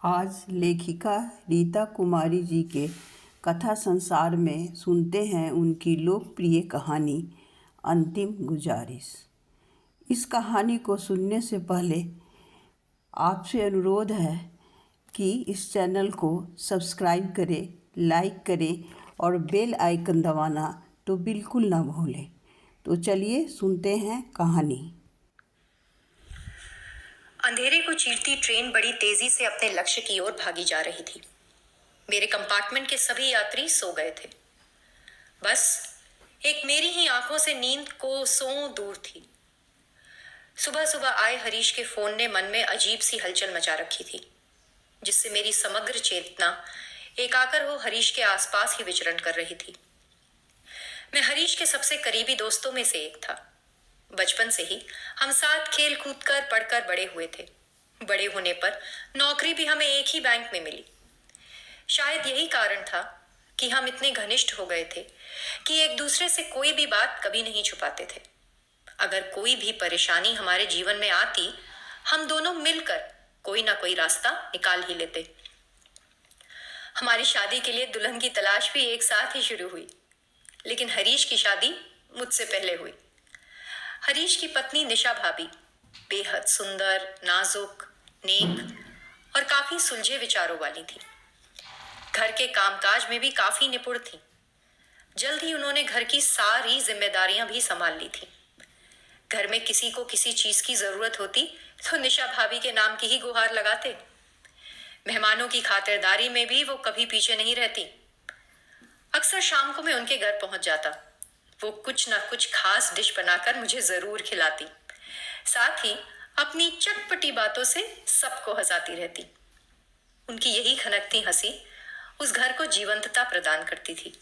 आज लेखिका रीता कुमारी जी के कथा संसार में सुनते हैं उनकी लोकप्रिय कहानी अंतिम गुजारिश। इस कहानी को सुनने से पहले आपसे अनुरोध है कि इस चैनल को सब्सक्राइब करें, लाइक करें और बेल आइकन दबाना तो बिल्कुल ना भूलें। तो चलिए सुनते हैं कहानी। अंधेरे को चीरती ट्रेन बड़ी तेजी से अपने लक्ष्य की ओर भागी जा रही थी। मेरे कंपार्टमेंट के सभी यात्री सो गए थे। बस एक मेरी ही आंखों से नींद को सौ दूर थी। सुबह सुबह आए हरीश के फोन ने मन में अजीब सी हलचल मचा रखी थी, जिससे मेरी समग्र चेतना एकाकर हो हरीश के आसपास ही विचरण कर रही थी। मैं हरीश के सबसे करीबी दोस्तों में से एक था। बचपन से ही हम साथ खेल कूद कर पढ़कर बड़े हुए थे। बड़े होने पर नौकरी भी हमें एक ही बैंक में मिली। शायद यही कारण था कि हम इतने घनिष्ठ हो गए थे कि एक दूसरे से कोई भी बात कभी नहीं छुपाते थे। अगर कोई भी परेशानी हमारे जीवन में आती, हम दोनों मिलकर कोई ना कोई रास्ता निकाल ही लेते। हमारी शादी के लिए दुल्हन की तलाश भी एक साथ ही शुरू हुई, लेकिन हरीश की शादी मुझसे पहले हुई। हरीश की पत्नी निशा भाभी बेहद सुंदर, नाजुक, नेक और काफी सुलझे विचारों वाली थी। घर के कामकाज में भी काफी निपुण थी। जल्द ही उन्होंने घर की सारी जिम्मेदारियां भी संभाल ली थी। घर में किसी को किसी चीज की जरूरत होती तो निशा भाभी के नाम की ही गुहार लगाते। मेहमानों की खातिरदारी में भी वो कभी पीछे नहीं रहती। अक्सर शाम को मैं उनके घर पहुंच जाता। वो कुछ ना कुछ खास डिश बनाकर मुझे जरूर खिलाती। साथ ही अपनी चटपटी बातों से सबको हंसाती रहती। उनकी यही खनकती हंसी उस घर को जीवंतता प्रदान करती थी।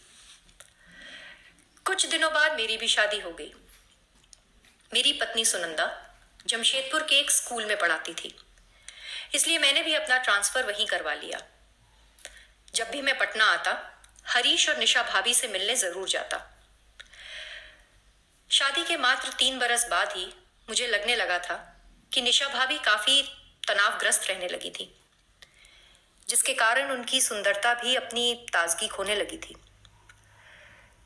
कुछ दिनों बाद मेरी भी शादी हो गई। मेरी पत्नी सुनंदा जमशेदपुर के एक स्कूल में पढ़ाती थी, इसलिए मैंने भी अपना ट्रांसफर वहीं करवा लिया। जब भी मैं पटना आता, हरीश और निशा भाभी से मिलने जरूर जाता। शादी के मात्र 3 बरस बाद ही मुझे लगने लगा था कि निशा भाभी काफी तनावग्रस्त रहने लगी थी, जिसके कारण उनकी सुंदरता भी अपनी ताजगी खोने लगी थी।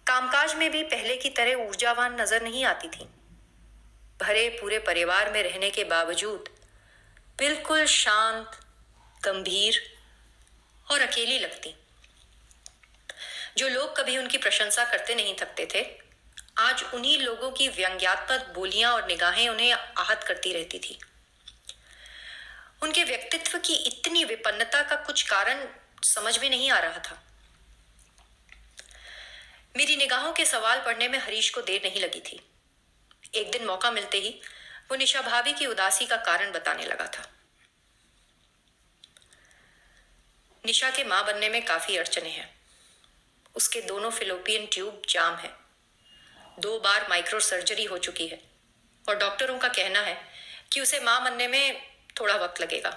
कामकाज में भी पहले की तरह ऊर्जावान नजर नहीं आती थी। भरे पूरे परिवार में रहने के बावजूद बिल्कुल शांत, गंभीर और अकेली लगती। जो लोग कभी उनकी प्रशंसा करते नहीं थकते थे, आज उन्हीं लोगों की व्यंग्यात्मक बोलियां और निगाहें उन्हें आहत करती रहती थी। उनके व्यक्तित्व की इतनी विपन्नता का कुछ कारण समझ में नहीं आ रहा था। मेरी निगाहों के सवाल पढ़ने में हरीश को देर नहीं लगी थी। एक दिन मौका मिलते ही वो निशा भाभी की उदासी का कारण बताने लगा था। निशा के मां बनने में काफी अड़चने हैं। उसके दोनों फिलोपियन ट्यूब जाम है। 2 बार माइक्रो सर्जरी हो चुकी है और डॉक्टरों का कहना है कि उसे मां बनने में थोड़ा वक्त लगेगा।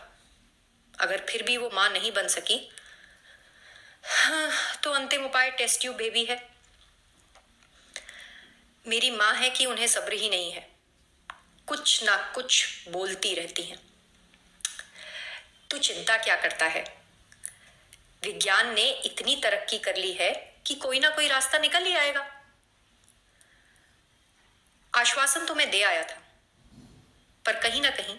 अगर फिर भी वो मां नहीं बन सकी, तो अंतिम उपाय टेस्ट ट्यूब बेबी है। मेरी मां है कि उन्हें सब्र ही नहीं है। कुछ ना कुछ बोलती रहती हैं। तू चिंता क्या करता है? विज्ञान ने इतनी तरक्की कर ली है कि कोई ना कोई रास्ता निकल ही आएगा। आश्वासन तो मैं दे आया था, पर कहीं ना कहीं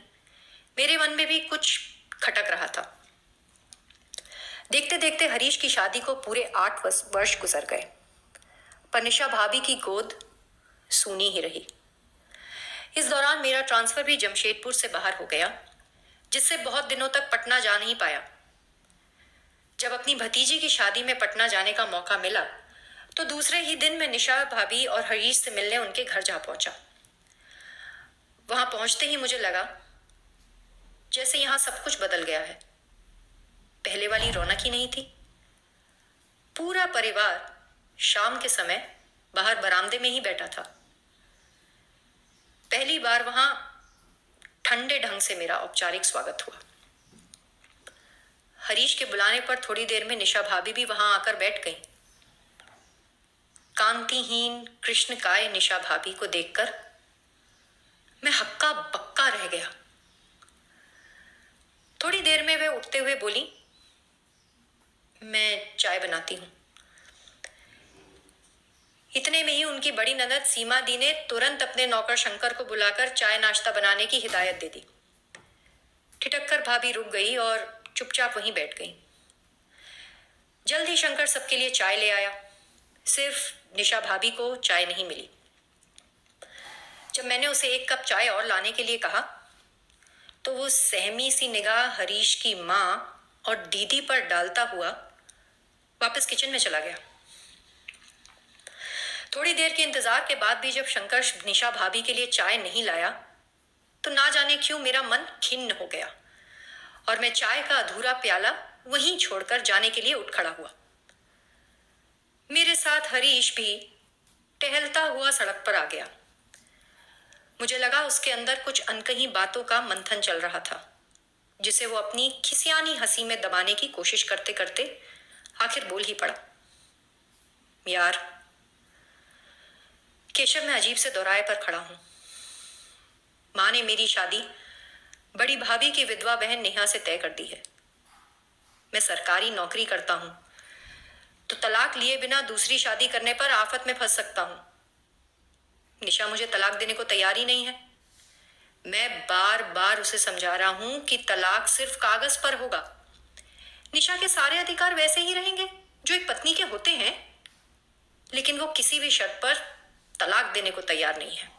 मेरे मन में भी कुछ खटक रहा था। देखते देखते हरीश की शादी को पूरे 8 वर्ष गुजर गए, पर निशा भाभी की गोद सूनी ही रही। इस दौरान मेरा ट्रांसफर भी जमशेदपुर से बाहर हो गया, जिससे बहुत दिनों तक पटना जा नहीं पाया। जब अपनी भतीजी की शादी में पटना जाने का मौका मिला, तो दूसरे ही दिन मैं निशा भाभी और हरीश से मिलने उनके घर जा पहुंचा। वहां पहुंचते ही मुझे लगा जैसे यहां सब कुछ बदल गया है। पहले वाली रौनक ही नहीं थी। पूरा परिवार शाम के समय बाहर बरामदे में ही बैठा था। पहली बार वहां ठंडे ढंग से मेरा औपचारिक स्वागत हुआ। हरीश के बुलाने पर थोड़ी देर में निशा भाभी भी वहां आकर बैठ गई। कांतिहीन कृष्णकाय निशा भाभी को देखकर मैं हक्का बक्का रह गया। थोड़ी देर में वह उठते हुए बोली, मैं चाय बनाती हूं। इतने में ही उनकी बड़ी ननद सीमा दी ने तुरंत अपने नौकर शंकर को बुलाकर चाय नाश्ता बनाने की हिदायत दे दी। ठिठक कर भाभी रुक गई और चुपचाप वहीं बैठ गई। जल्द ही शंकर सबके लिए चाय ले आया। सिर्फ निशा भाभी को चाय नहीं मिली। जब मैंने उसे एक कप चाय और लाने के लिए कहा तो वो सहमी सी निगाह हरीश की माँ और दीदी पर डालता हुआ वापस किचन में चला गया। थोड़ी देर के इंतजार के बाद भी जब शंकर निशा भाभी के लिए चाय नहीं लाया तो ना जाने क्यों मेरा मन खिन्न हो गया और मैं चाय का अधूरा प्याला वहीं छोड़कर जाने के लिए उठ खड़ा हुआ। मेरे साथ हरीश भी टहलता हुआ सड़क पर आ गया। मुझे लगा उसके अंदर कुछ अनकही बातों का मंथन चल रहा था, जिसे वो अपनी खिसियानी हंसी में दबाने की कोशिश करते करते आखिर बोल ही पड़ा, यार केशव, मैं अजीब से दोराहे पर खड़ा हूं। मां ने मेरी शादी बड़ी भाभी की विधवा बहन नेहा से तय कर दी है। मैं सरकारी नौकरी करता हूं तो तलाक लिए बिना दूसरी शादी करने पर आफत में फंस सकता हूं। निशा मुझे तलाक देने को तैयार ही नहीं है। मैं बार बार उसे समझा रहा हूं कि तलाक सिर्फ कागज पर होगा। निशा के सारे अधिकार वैसे ही रहेंगे जो एक पत्नी के होते हैं, लेकिन वो किसी भी शर्त पर तलाक देने को तैयार नहीं है।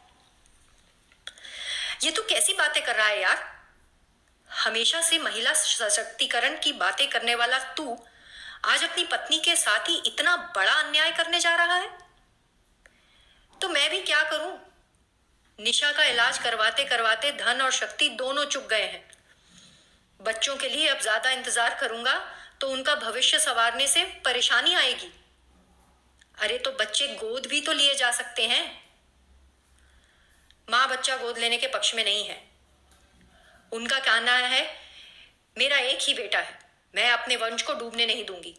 ये तू कैसी बातें कर रहा है यार? हमेशा से महिला सशक्तिकरण की बातें करने वाला तू आज अपनी पत्नी के साथ ही इतना बड़ा अन्याय करने जा रहा है। तो मैं भी क्या करूं? निशा का इलाज करवाते करवाते धन और शक्ति दोनों चुक गए हैं। बच्चों के लिए अब ज्यादा इंतजार करूंगा तो उनका भविष्य संवारने से परेशानी आएगी। अरे तो बच्चे गोद भी तो लिए जा सकते हैं। मां बच्चा गोद लेने के पक्ष में नहीं है। उनका कहना है, मेरा एक ही बेटा है, मैं अपने वंश को डूबने नहीं दूंगी।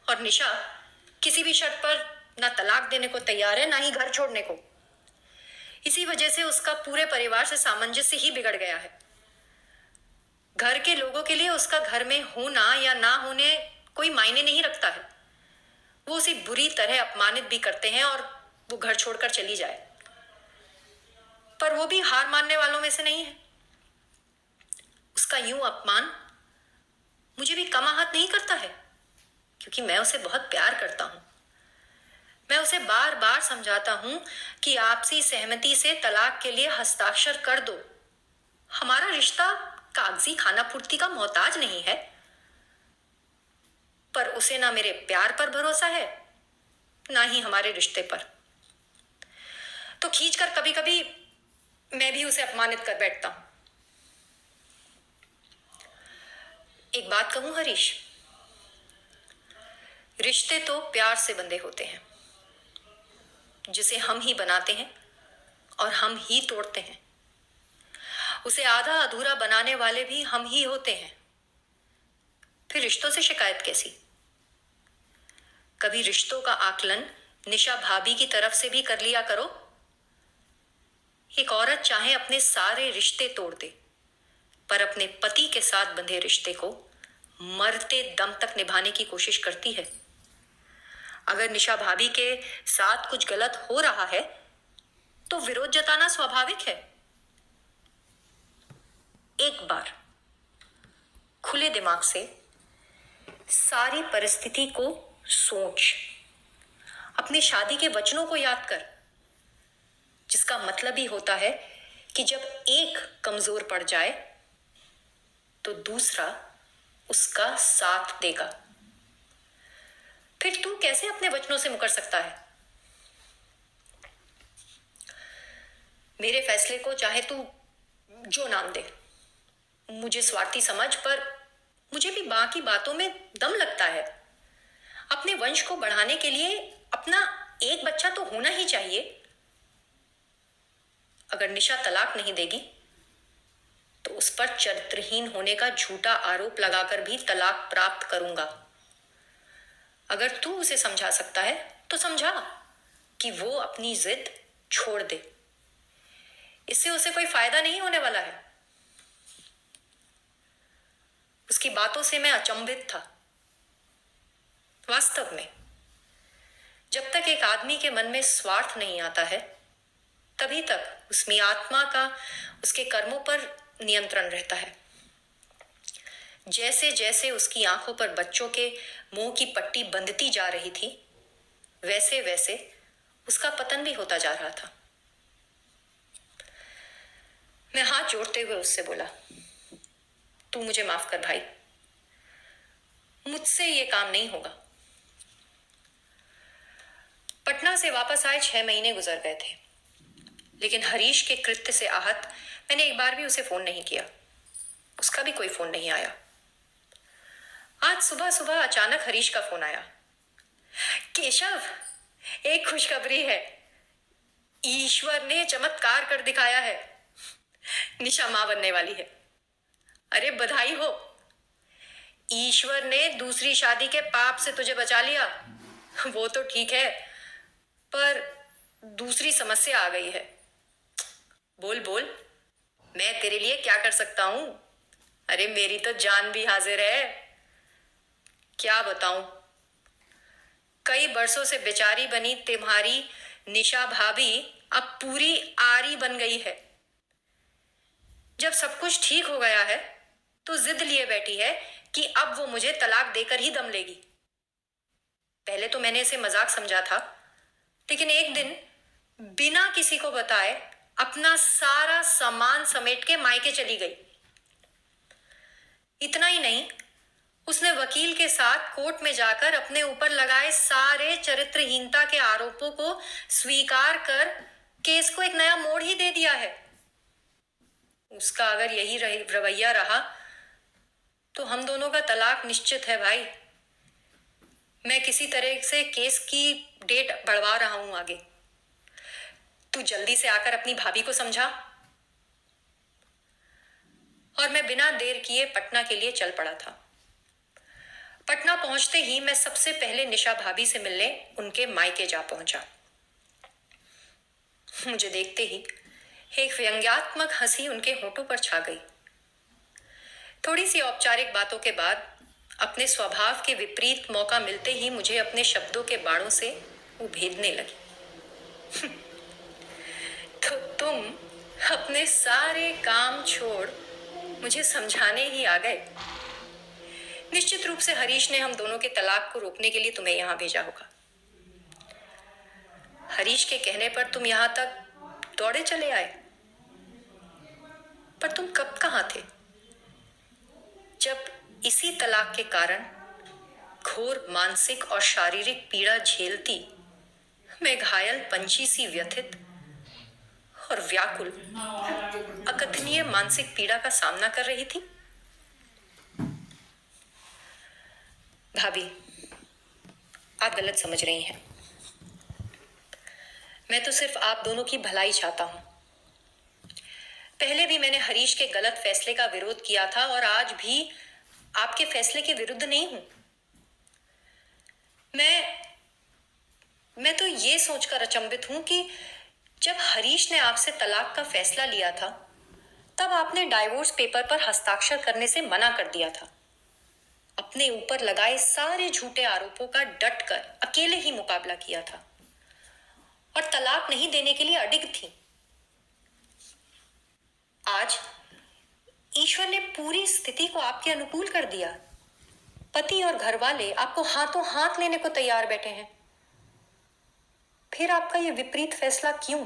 और निशा किसी भी शर्त पर ना तलाक देने को तैयार है, ना ही घर छोड़ने को। इसी वजह से उसका पूरे परिवार से सामंजस्य ही बिगड़ गया है। घर के लोगों के लिए उसका घर में होना या ना होने कोई मायने नहीं रखता है। वो उसे बुरी तरह अपमानित भी करते हैं और वो घर छोड़कर चली जाए। पर वो भी हार मानने वालों में से नहीं है। उसका यूं अपमान मुझे भी कम आहत नहीं करता है, क्योंकि मैं उसे बहुत प्यार करता हूं। मैं उसे बार बार समझाता हूं कि आपसी सहमति से तलाक के लिए हस्ताक्षर कर दो। हमारा रिश्ता कागजी खाना पूर्ति का मोहताज नहीं है। पर उसे ना मेरे प्यार पर भरोसा है, ना ही हमारे रिश्ते पर। तो खींचकर कभी कभी मैं भी उसे अपमानित कर बैठता हूं। एक बात कहूं हरीश, रिश्ते तो प्यार से बंधे होते हैं, जिसे हम ही बनाते हैं और हम ही तोड़ते हैं। उसे आधा अधूरा बनाने वाले भी हम ही होते हैं। फिर रिश्तों से शिकायत कैसी? कभी रिश्तों का आकलन निशा भाभी की तरफ से भी कर लिया करो। एक औरत चाहे अपने सारे रिश्ते तोड़ दे, पर अपने पति के साथ बंधे रिश्ते को मरते दम तक निभाने की कोशिश करती है। अगर निशा भाभी के साथ कुछ गलत हो रहा है तो विरोध जताना स्वाभाविक है। एक बार खुले दिमाग से सारी परिस्थिति को सोच, अपनी शादी के वचनों को याद कर, जिसका मतलब ही होता है कि जब एक कमजोर पड़ जाए तो दूसरा उसका साथ देगा। फिर तू कैसे अपने वचनों से मुकर सकता है? मेरे फैसले को चाहे तू जो नाम दे, मुझे स्वार्थी समझ, पर मुझे भी बाकी बातों में दम लगता है। अपने वंश को बढ़ाने के लिए अपना एक बच्चा तो होना ही चाहिए। अगर निशा तलाक नहीं देगी तो उस पर चरित्रहीन होने का झूठा आरोप लगाकर भी तलाक प्राप्त करूंगा। अगर तू उसे समझा सकता है तो समझा कि वो अपनी जिद छोड़ दे। इससे उसे कोई फायदा नहीं होने वाला है। उसकी बातों से मैं अचंभित था। वास्तव में जब तक एक आदमी के मन में स्वार्थ नहीं आता है, तभी तक उसकी आत्मा का उसके कर्मों पर नियंत्रण रहता है। जैसे जैसे उसकी आंखों पर बच्चों के मुंह की पट्टी बंधती जा रही थी, वैसे वैसे उसका पतन भी होता जा रहा था। मैं हाथ जोड़ते हुए उससे बोला, तू मुझे माफ कर भाई, मुझसे ये काम नहीं होगा। पटना से वापस आए 6 महीने गुजर गए थे, लेकिन हरीश के कृत्य से आहत मैंने एक बार भी उसे फोन नहीं किया। उसका भी कोई फोन नहीं आया। आज सुबह सुबह अचानक हरीश का फोन आया। केशव, एक खुशखबरी है। ईश्वर ने चमत्कार कर दिखाया है। निशा मां बनने वाली है। अरे बधाई हो। ईश्वर ने दूसरी शादी के पाप से तुझे बचा लिया। वो तो ठीक है, पर दूसरी समस्या आ गई है। बोल बोल, मैं तेरे लिए क्या कर सकता हूं? अरे मेरी तो जान भी हाजिर है। क्या बताऊं? कई बरसों से बेचारी बनी तुम्हारी निशा भाभी अब पूरी आरी बन गई है। जब सब कुछ ठीक हो गया है तो जिद लिए बैठी है कि अब वो मुझे तलाक देकर ही दम लेगी। पहले तो मैंने इसे मजाक समझा था, लेकिन एक दिन बिना किसी को बताए अपना सारा सामान समेट के मायके चली गई। इतना ही नहीं, उसने वकील के साथ कोर्ट में जाकर अपने ऊपर लगाए सारे चरित्रहीनता के आरोपों को स्वीकार कर केस को एक नया मोड़ ही दे दिया है। उसका अगर यही रवैया रहा तो हम दोनों का तलाक निश्चित है भाई। मैं किसी तरह से केस की डेट बढ़वा रहा हूं आगे। तू जल्दी से आकर अपनी भाभी को समझा। और मैं बिना देर किए पटना के लिए चल पड़ा था। पटना पहुंचते ही मैं सबसे पहले निशा भाभी से मिलने उनके मायके जा पहुंचा। मुझे देखते ही एक व्यंग्यात्मक हंसी उनके होठों पर छा गई। थोड़ी सी औपचारिक बातों के बाद अपने स्वभाव के विपरीत मौका मिलते ही मुझे अपने शब्दों के बाणों से वो भेदने लगी। तो तुम अपने सारे काम छोड़ मुझे समझाने ही आ गए। निश्चित रूप से हरीश ने हम दोनों के तलाक को रोकने के लिए तुम्हें यहां भेजा होगा। हरीश के कहने पर तुम यहां तक दौड़े चले आए, पर तुम कब कहां थे जब इसी तलाक के कारण घोर मानसिक और शारीरिक पीड़ा झेलती मैं घायल पंछी सी व्यथित और व्याकुल अकथनीय मानसिक पीड़ा का सामना कर रही थी। भाभी, आप गलत समझ रही हैं। मैं तो सिर्फ आप दोनों की भलाई चाहता हूं। पहले भी मैंने हरीश के गलत फैसले का विरोध किया था और आज भी आपके फैसले के विरुद्ध नहीं हूं। मैं तो ये सोचकर अचंभित हूं कि जब हरीश ने आपसे तलाक का फैसला लिया था, तब आपने डाइवोर्स पेपर पर हस्ताक्षर करने से मना कर दिया था। अपने ऊपर लगाए सारे झूठे आरोपों का डटकर अकेले ही मुकाबला किया था और तलाक नहीं देने के लिए अडिग थी। आज ईश्वर ने पूरी स्थिति को आपके अनुकूल कर दिया। पति और घरवाले आपको हाथों हाथ लेने को तैयार बैठे हैं। फिर आपका ये विपरीत फैसला क्यों?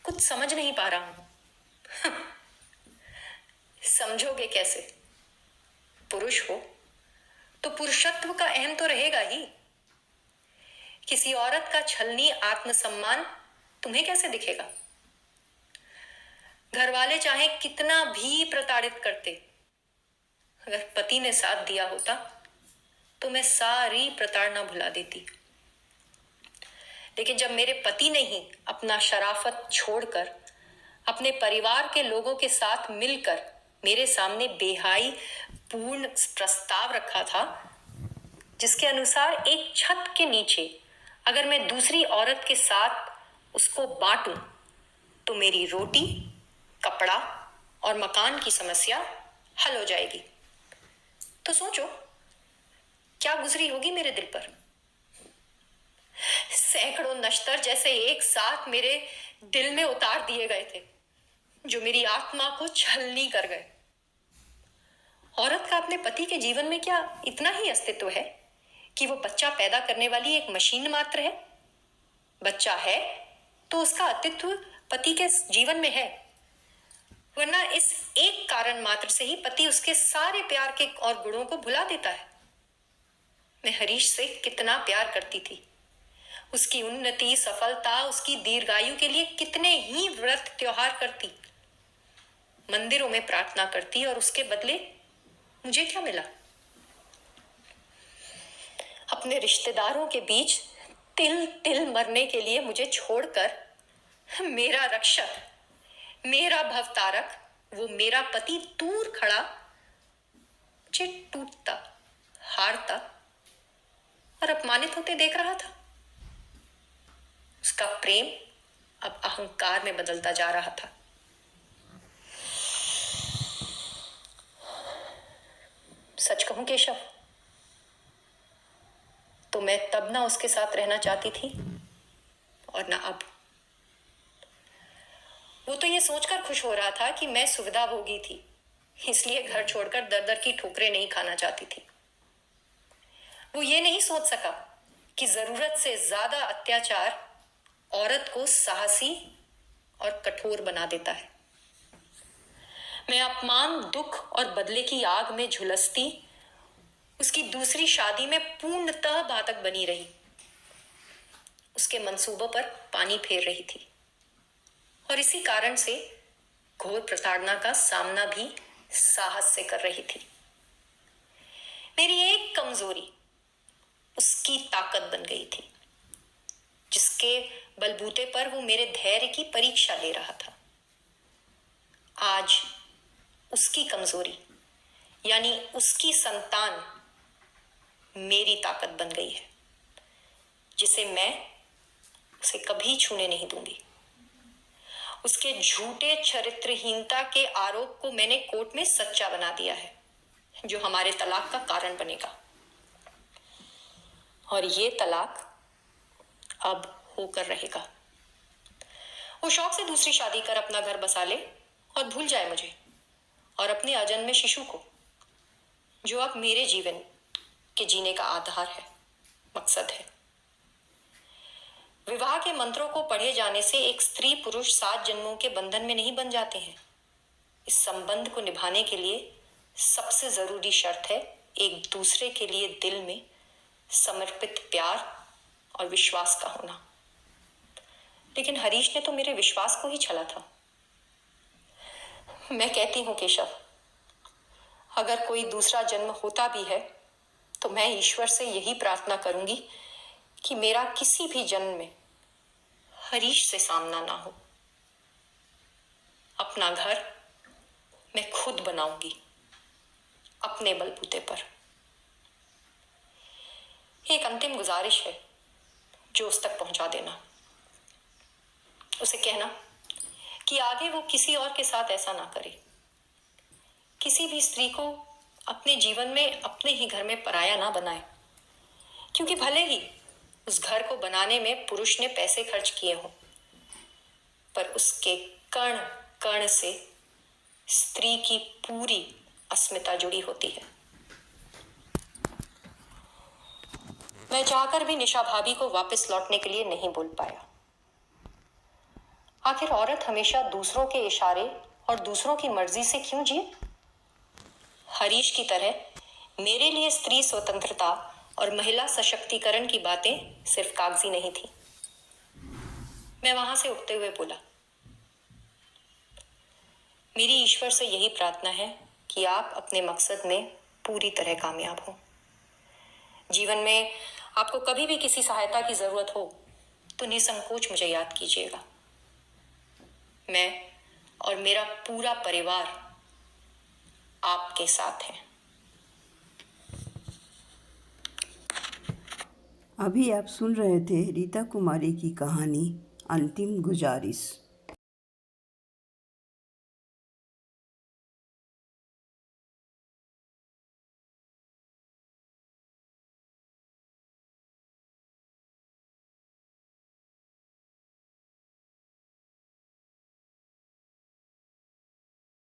कुछ समझ नहीं पा रहा हूं। समझोगे कैसे? पुरुष हो तो पुरुषत्व का अहम तो रहेगा ही। किसी औरत का छलनी आत्मसम्मान तुम्हें कैसे दिखेगा? घरवाले चाहे कितना भी प्रताड़ित करते, अगर पति ने साथ दिया होता तो मैं सारी प्रताड़ना भुला देती। लेकिन जब मेरे पति ने ही अपना शराफत छोड़कर अपने परिवार के लोगों के साथ मिलकर मेरे सामने बेहाई पूर्ण प्रस्ताव रखा था, जिसके अनुसार एक छत के नीचे अगर मैं दूसरी औरत के साथ उसको बांटूं तो मेरी रोटी, कपड़ा और मकान की समस्या हल हो जाएगी। तो सोचो क्या गुजरी होगी मेरे दिल पर। सैकड़ों नश्तर जैसे एक साथ मेरे दिल में उतार दिए गए थे, जो मेरी आत्मा को छलनी कर गए। औरत का अपने पति के जीवन में क्या इतना ही अस्तित्व है कि वो बच्चा पैदा करने वाली एक मशीन मात्र है? बच्चा है तो उसका अस्तित्व पति के जीवन में है, वरना इस एक कारण मात्र से ही पति उसके सारे प्यार के और गुणों को भुला देता है। मैं हरीश से कितना प्यार करती थी, उसकी उन्नति, सफलता, उसकी दीर्घायु के लिए कितने ही व्रत त्योहार करती, मंदिरों में प्रार्थना करती, और उसके बदले मुझे क्या मिला? अपने रिश्तेदारों के बीच तिल तिल मरने के लिए मुझे छोड़कर मेरा रक्षक, मेरा भवतारक, वो मेरा पति दूर खड़ा मुझे टूटता, हारता और अपमानित होते देख रहा था। उसका प्रेम अब अहंकार में बदलता जा रहा था। सच कहूं केशव, तो मैं तब ना उसके साथ रहना चाहती थी और ना अब। वो तो ये सोचकर खुश हो रहा था कि मैं सुविधाभोगी थी, इसलिए घर छोड़कर दर दर की ठोकरें नहीं खाना चाहती थी। वो ये नहीं सोच सका कि जरूरत से ज्यादा अत्याचार औरत को साहसी और कठोर बना देता है। मैं अपमान, दुख और बदले की आग में झुलसती उसकी दूसरी शादी में पूर्णतः बाधक बनी रही, उसके मंसूबों पर पानी फेर रही थी, और इसी कारण से घोर प्रताड़ना का सामना भी साहस से कर रही थी। मेरी एक कमजोरी उसकी ताकत बन गई थी, जिसके बलबूते पर वो मेरे धैर्य की परीक्षा ले रहा था। आज उसकी कमजोरी यानी उसकी संतान मेरी ताकत बन गई है, जिसे मैं उसे कभी छूने नहीं दूंगी। उसके झूठे चरित्रहीनता के आरोप को मैंने कोर्ट में सच्चा बना दिया है, जो हमारे तलाक का कारण बनेगा। और ये तलाक अब होकर रहेगा। वो शौक से दूसरी शादी कर अपना घर बसा ले और भूल जाए मुझे और अपने अजन्मे शिशु को, जो अब मेरे जीवन के जीने का आधार है, मकसद है। विवाह के मंत्रों को पढ़े जाने से एक स्त्री पुरुष 7 जन्मों के बंधन में नहीं बन जाते हैं। इस संबंध को निभाने के लिए सबसे जरूरी शर्त है एक दूसरे के लिए दिल में समर्पित प्यार और विश्वास का होना। लेकिन हरीश ने तो मेरे विश्वास को ही छला था। मैं कहती हूं केशव, अगर कोई दूसरा जन्म होता भी है तो मैं ईश्वर से यही प्रार्थना करूंगी कि मेरा किसी भी जन्म में हरीश से सामना ना हो। अपना घर मैं खुद बनाऊंगी, अपने बलबूते पर। एक अंतिम गुजारिश है जो उस तक पहुंचा देना। उसे कहना कि आगे वो किसी और के साथ ऐसा ना करे। किसी भी स्त्री को अपने जीवन में अपने ही घर में पराया ना बनाए, क्योंकि भले ही उस घर को बनाने में पुरुष ने पैसे खर्च किए हों, पर उसके कण कण से स्त्री की पूरी अस्मिता जुड़ी होती है। मैं चाहकर भी निशा भाभी को वापस लौटने के लिए नहीं बोल पाया। आखिर औरत हमेशा दूसरों के इशारे और दूसरों की मर्जी से क्यों जिए? हरीश की तरह मेरे लिए स्त्री स्वतंत्रता और महिला सशक्तिकरण की बातें सिर्फ कागजी नहीं थी। मैं वहां से उठते हुए बोला, मेरी ईश्वर से यही प्रार्थना है कि आप अपने मकसद में पूरी तरह कामयाब हो। जीवन में आपको कभी भी किसी सहायता की जरूरत हो तो निसंकोच मुझे याद कीजिएगा। मैं और मेरा पूरा परिवार आपके साथ है। अभी आप सुन रहे थे रीता कुमारी की कहानी अंतिम गुजारिश।